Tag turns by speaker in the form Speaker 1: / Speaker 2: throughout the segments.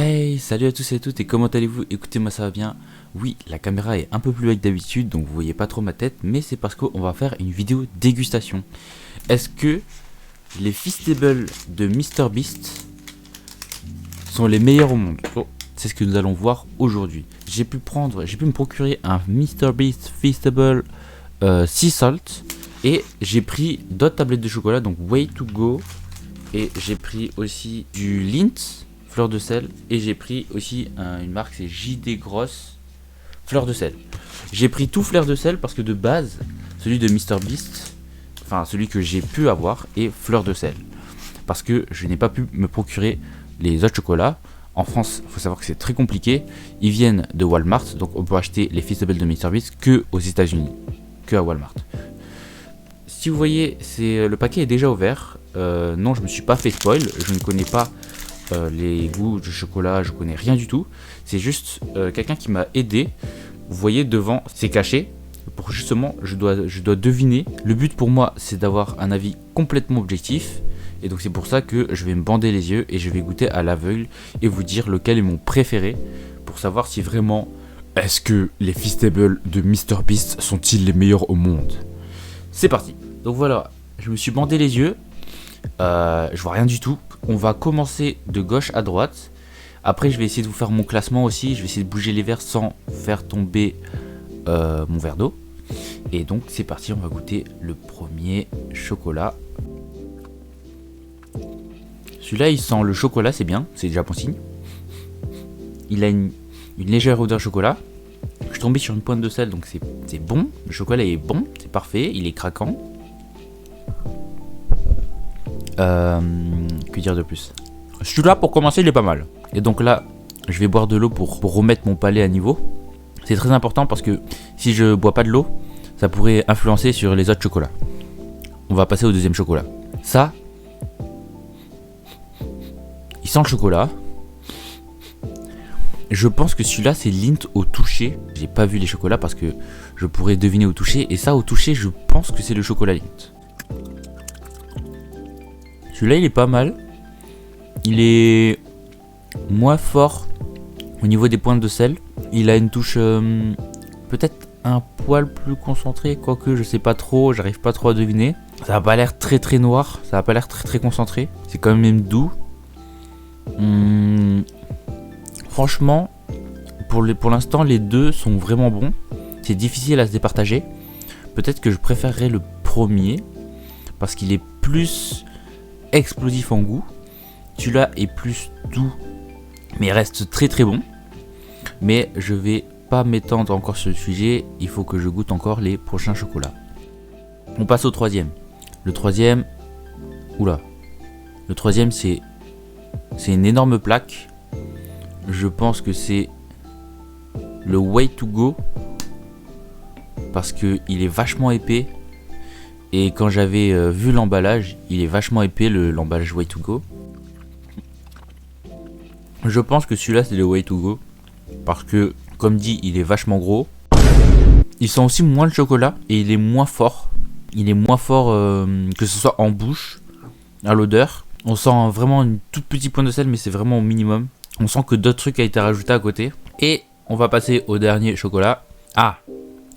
Speaker 1: Hey, salut à tous et à toutes et comment allez-vous? Écoutez, moi ça va bien. Oui, la caméra est un peu plus haute que d'habitude, donc vous voyez pas trop ma tête, mais c'est parce qu'on va faire une vidéo dégustation. Est-ce que les Feastables de MrBeast sont les meilleurs au monde? C'est ce que nous allons voir aujourd'hui. J'ai pu me procurer un MrBeast Feastable Sea Salt et j'ai pris d'autres tablettes de chocolat, donc Way to Go, et j'ai pris aussi du Lindt fleur de sel, et j'ai pris aussi une marque, c'est JD Gross fleur de sel. J'ai pris tout fleur de sel parce que de base celui de MrBeast, enfin celui que j'ai pu avoir, est fleur de sel parce que je n'ai pas pu me procurer les autres chocolats. En France, il faut savoir que c'est très compliqué, ils viennent de Walmart, donc on peut acheter les Feastables de MrBeast que aux États-Unis, que à Walmart. Si vous voyez, le paquet est déjà ouvert. Non, je me suis pas fait spoil, je ne connais pas les goûts de chocolat, je connais rien du tout. C'est juste quelqu'un qui m'a aidé. Vous voyez devant, c'est caché. Pour justement, je dois deviner. Le but pour moi, c'est d'avoir un avis complètement objectif. Et donc c'est pour ça que je vais me bander les yeux et je vais goûter à l'aveugle et vous dire lequel est mon préféré pour savoir si vraiment est-ce que les Feastables de MrBeast sont-ils les meilleurs au monde. C'est parti. Donc voilà, je me suis bandé les yeux. Je vois rien du tout. On va commencer de gauche à droite. Après je vais essayer de vous faire mon classement aussi. Je vais essayer de bouger les verres sans faire tomber mon verre d'eau. Et donc c'est parti, on va goûter le premier chocolat. Celui-là il sent le chocolat, c'est bien, c'est déjà bon signe. Il a une légère odeur chocolat. Je suis tombé sur une pointe de sel, donc c'est bon. Le chocolat est bon, c'est parfait, il est craquant. Que dire de plus? Celui-là pour commencer il est pas mal. Et donc là je vais boire de l'eau pour remettre mon palais à niveau. C'est très important parce que si je bois pas de l'eau, ça pourrait influencer sur les autres chocolats. On va passer au deuxième chocolat. Ça, il sent le chocolat. Je pense que celui-là c'est Lindt au toucher. J'ai pas vu les chocolats parce que je pourrais deviner au toucher. Et ça au toucher je pense que c'est le chocolat Lindt. Celui-là il est pas mal. Il est moins fort au niveau des pointes de sel. Il a une touche peut-être un poil plus concentré, quoique je sais pas trop, j'arrive pas trop à deviner. Ça a pas l'air très très noir, ça a pas l'air très très concentré. C'est quand même doux. Franchement, pour l'instant les deux sont vraiment bons. C'est difficile à se départager. Peut-être que je préférerais le premier parce qu'il est plus explosif en goût. Celui-là est plus doux mais reste très très bon. Mais je vais pas m'étendre encore sur le sujet, il faut que je goûte encore les prochains chocolats. On passe au troisième. Le troisième, oula, le troisième c'est une énorme plaque. Je pense que c'est le Way to Go parce que il est vachement épais. Et quand j'avais vu l'emballage, il est vachement épais, l'emballage Way to Go. Je pense que celui-là c'est le Way to Go parce que, comme dit, il est vachement gros. Il sent aussi moins le chocolat et il est moins fort. Il est moins fort que ce soit en bouche, à l'odeur. On sent vraiment une toute petite pointe de sel, mais c'est vraiment au minimum. On sent que d'autres trucs ont été rajoutés à côté. Et on va passer au dernier chocolat. Ah,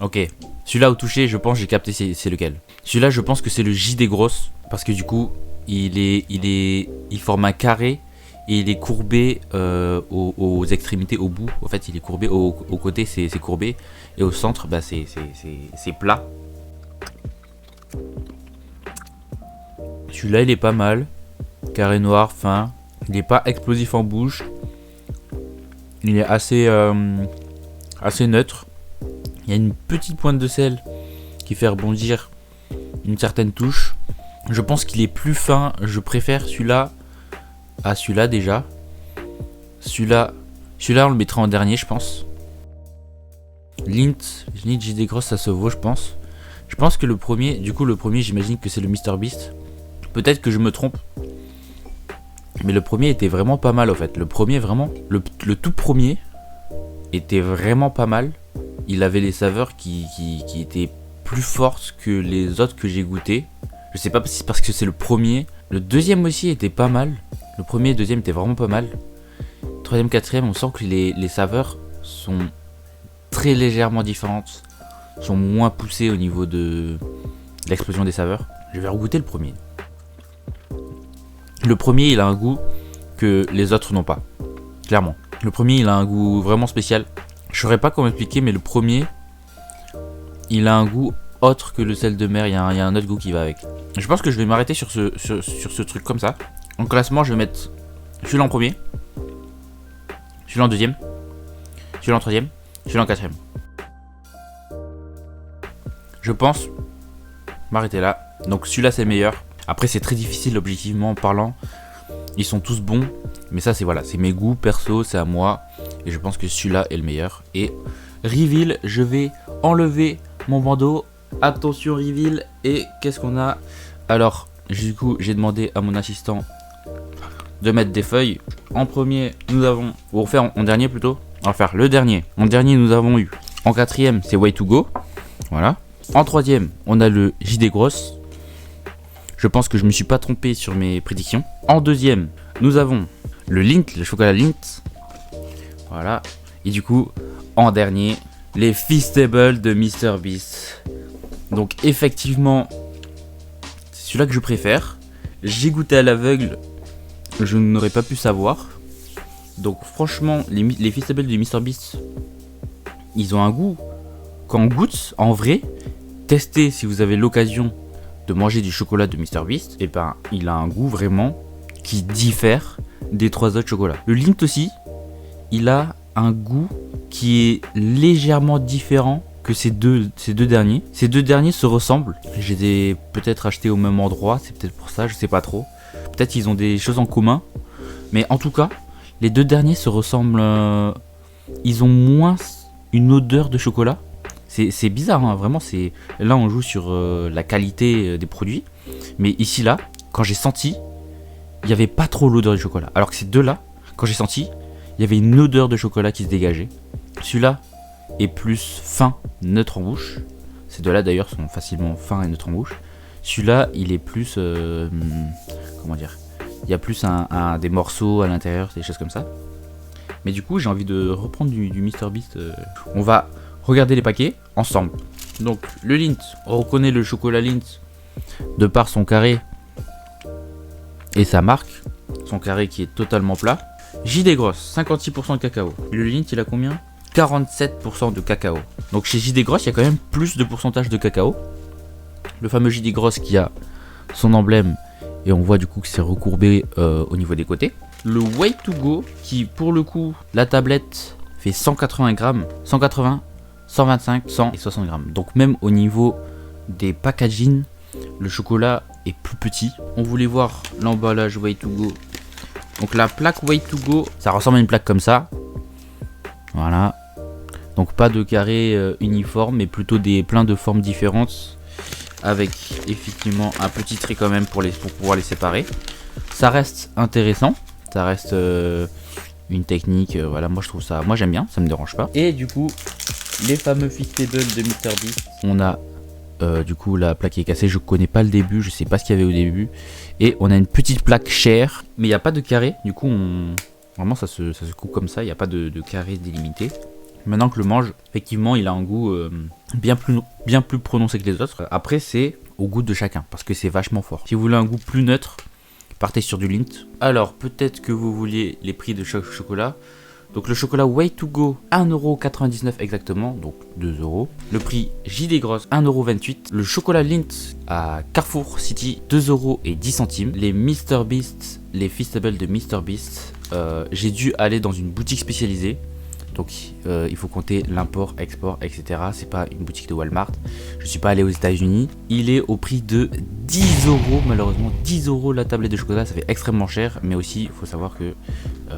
Speaker 1: ok. Celui-là au toucher, je pense j'ai capté c'est lequel. Celui-là, je pense que c'est le JD Gross parce que du coup, il forme un carré et il est courbé aux extrémités, au bout. En fait, il est courbé au côté, c'est courbé, et au centre, bah, c'est plat. Celui-là, il est pas mal. Carré noir, fin. Il n'est pas explosif en bouche. Il est assez neutre. Il y a une petite pointe de sel qui fait rebondir une certaine touche. Je pense qu'il est plus fin. Je préfère celui-là à celui-là déjà. Celui-là on le mettra en dernier, je pense. Lindt JD Gross, ça se vaut, je pense. Je pense que le premier j'imagine que c'est le MrBeast. Peut-être que je me trompe. Mais le premier était vraiment pas mal en fait. Le premier vraiment, le tout premier était vraiment pas mal. Il avait les saveurs qui étaient plus fortes que les autres que j'ai goûté. Je sais pas si c'est parce que c'est le premier. Le deuxième aussi était pas mal. Le premier et le deuxième étaient vraiment pas mal. troisième, quatrième, on sent que les saveurs sont très légèrement différentes, sont moins poussées au niveau de l'explosion des saveurs. Je vais regoûter le premier. Le premier, il a un goût que les autres n'ont pas, clairement. Le premier, il a un goût vraiment spécial. Je saurais pas comment expliquer, mais le premier, il a un goût autre que le sel de mer. Il y a un autre goût qui va avec. Je pense que je vais m'arrêter sur ce truc comme ça. En classement, je vais mettre celui-là en premier, celui-là en deuxième, celui-là en troisième, celui-là en quatrième. Je pense m'arrêter là. Donc celui-là c'est le meilleur. Après c'est très difficile objectivement parlant. Ils sont tous bons. Mais ça c'est voilà, c'est mes goûts perso, c'est à moi. Et je pense que celui-là est le meilleur. Et reveal, je vais enlever mon bandeau. Attention reveal. Et qu'est-ce qu'on a? Alors du coup j'ai demandé à mon assistant de mettre des feuilles. En premier nous avons, ou on fait en dernier plutôt. On va faire le dernier. En dernier nous avons eu. En quatrième c'est Way to Go. Voilà. En troisième, on a le JD Grosse. Je pense que je me suis pas trompé sur mes prédictions. En deuxième, nous avons le Lindt, le chocolat Lindt. Voilà. Et du coup, en dernier, les Feastables de MrBeast. Donc effectivement, c'est celui-là que je préfère. J'ai goûté à l'aveugle, je n'aurais pas pu savoir. Donc franchement, les Feastables de MrBeast, ils ont un goût. Quand on goûte, en vrai, testez si vous avez l'occasion de manger du chocolat de MrBeast, et ben il a un goût vraiment qui diffère des trois autres chocolats. Le Lindt aussi, il a un goût qui est légèrement différent que ces deux derniers. Ces deux derniers se ressemblent. Je les ai peut-être achetés au même endroit, c'est peut-être pour ça, je sais pas trop. Peut-être qu'ils ont des choses en commun, mais en tout cas, les deux derniers se ressemblent. Ils ont moins une odeur de chocolat. C'est bizarre, hein, vraiment. Là, on joue sur la qualité des produits. Mais ici, là, quand j'ai senti, il n'y avait pas trop l'odeur du chocolat. Alors que ces deux-là, quand j'ai senti, il y avait une odeur de chocolat qui se dégageait. Celui-là est plus fin, neutre en bouche. Ces deux-là, d'ailleurs, sont facilement fins et neutres en bouche. Celui-là, il est plus... comment dire? Il y a plus des morceaux à l'intérieur, des choses comme ça. Mais du coup, j'ai envie de reprendre du MrBeast. On va... Regardez les paquets ensemble. Donc le Lindt, on reconnaît le chocolat Lindt de par son carré et sa marque. Son carré qui est totalement plat. JD Grosse, 56% de cacao. Le Lindt il a combien? 47% de cacao. Donc chez JD Grosse il y a quand même plus de pourcentage de cacao. Le fameux JD Grosse qui a son emblème et on voit du coup que c'est recourbé au niveau des côtés. Le Way to Go qui pour le coup la tablette fait 180 grammes. 180 125, 100 et 60 grammes. Donc même au niveau des packaging, le chocolat est plus petit. On voulait voir l'emballage Way to Go. Donc la plaque Way to Go, ça ressemble à une plaque comme ça. Voilà. Donc pas de carré uniforme, mais plutôt plein de formes différentes. Avec effectivement un petit trait quand même pour pouvoir les séparer. Ça reste intéressant. Ça reste une technique. Voilà, moi je trouve ça. Moi j'aime bien, ça me dérange pas. Et du coup... les fameux Feastables de MrBeast. On a du coup la plaque qui est cassée. Je connais pas le début, je sais pas ce qu'il y avait au début. Et on a une petite plaque chère, mais il n'y a pas de carré. Du coup, vraiment ça se coupe comme ça. Il n'y a pas de carré délimité. Maintenant que le mange, effectivement, il a un goût bien plus prononcé que les autres. Après, c'est au goût de chacun parce que c'est vachement fort. Si vous voulez un goût plus neutre, partez sur du Lindt. Alors, peut-être que vous vouliez les prix de chaque chocolat. Donc le chocolat Way to Go, 1,99€ exactement, donc 2€. Le prix JD Grosse, 1,28€. Le chocolat Lindt à Carrefour City, 2,10€. Les MrBeast, les Feastables de MrBeast, j'ai dû aller dans une boutique spécialisée. Donc il faut compter l'import, export, etc. C'est pas une boutique de Walmart. Je suis pas allé aux États-Unis. Il est au prix de 10€, malheureusement 10€ la tablette de chocolat, ça fait extrêmement cher. Mais aussi, il faut savoir que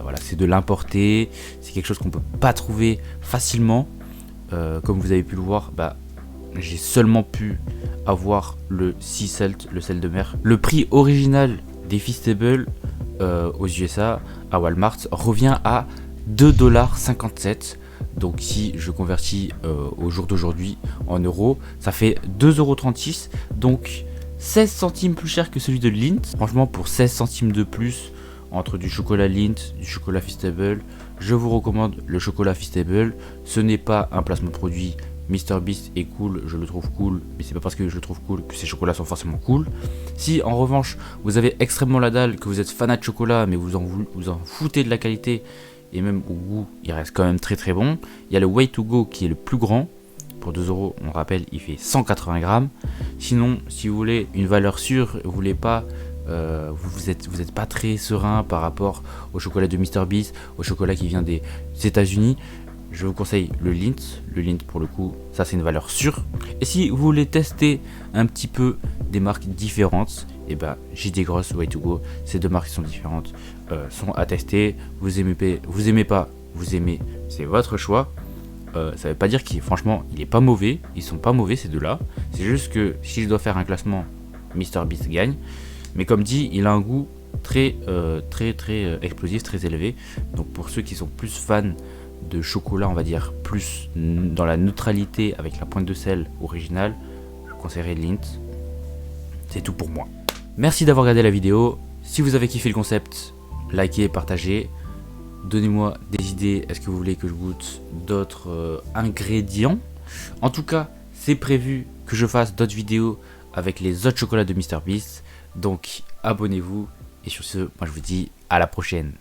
Speaker 1: voilà, c'est de l'importé. C'est quelque chose qu'on peut pas trouver facilement. Comme vous avez pu le voir, j'ai seulement pu avoir le sea salt, le sel de mer. Le prix original des Feastables aux USA, à Walmart, revient à 2,57$. Donc si je convertis au jour d'aujourd'hui en euros, ça fait 2,36€. Donc 16 centimes plus cher que celui de Lindt. Franchement, pour 16 centimes de plus entre du chocolat Lindt, du chocolat Feastable, je vous recommande le chocolat Feastable. Ce n'est pas un placement produit. MrBeast est cool, je le trouve cool, mais c'est pas parce que je le trouve cool que ces chocolats sont forcément cool. Si en revanche vous avez extrêmement la dalle, que vous êtes fanat de chocolat, mais vous en foutez de la qualité, et même au goût, il reste quand même très très bon. Il y a le Way to Go qui est le plus grand. Pour 2 euros, on rappelle, il fait 180 grammes. Sinon, si vous voulez une valeur sûre, vous voulez pas, vous êtes pas très serein par rapport au chocolat de MrBeast, au chocolat qui vient des États-Unis, je vous conseille le Lindt. Le Lindt, pour le coup, ça c'est une valeur sûre. Et si vous voulez tester un petit peu des marques différentes, et ben JD Gross, Way to Go, ces deux marques qui sont différentes, sont à tester. Vous aimez pas, vous aimez, c'est votre choix. Ça veut pas dire qu'il, franchement, il est pas mauvais. Ils sont pas mauvais ces deux-là. C'est juste que si je dois faire un classement, MrBeast gagne. Mais comme dit, il a un goût très explosif, très élevé. Donc pour ceux qui sont plus fans de chocolat, on va dire plus dans la neutralité avec la pointe de sel originale, je conseillerais Lindt. C'est tout pour moi. Merci d'avoir regardé la vidéo. Si vous avez kiffé le concept, likez, partagez. Donnez-moi des idées. Est-ce que vous voulez que je goûte d'autres ingrédients? En tout cas, c'est prévu que je fasse d'autres vidéos avec les autres chocolats de MrBeast. Donc abonnez-vous. Et sur ce, moi je vous dis à la prochaine.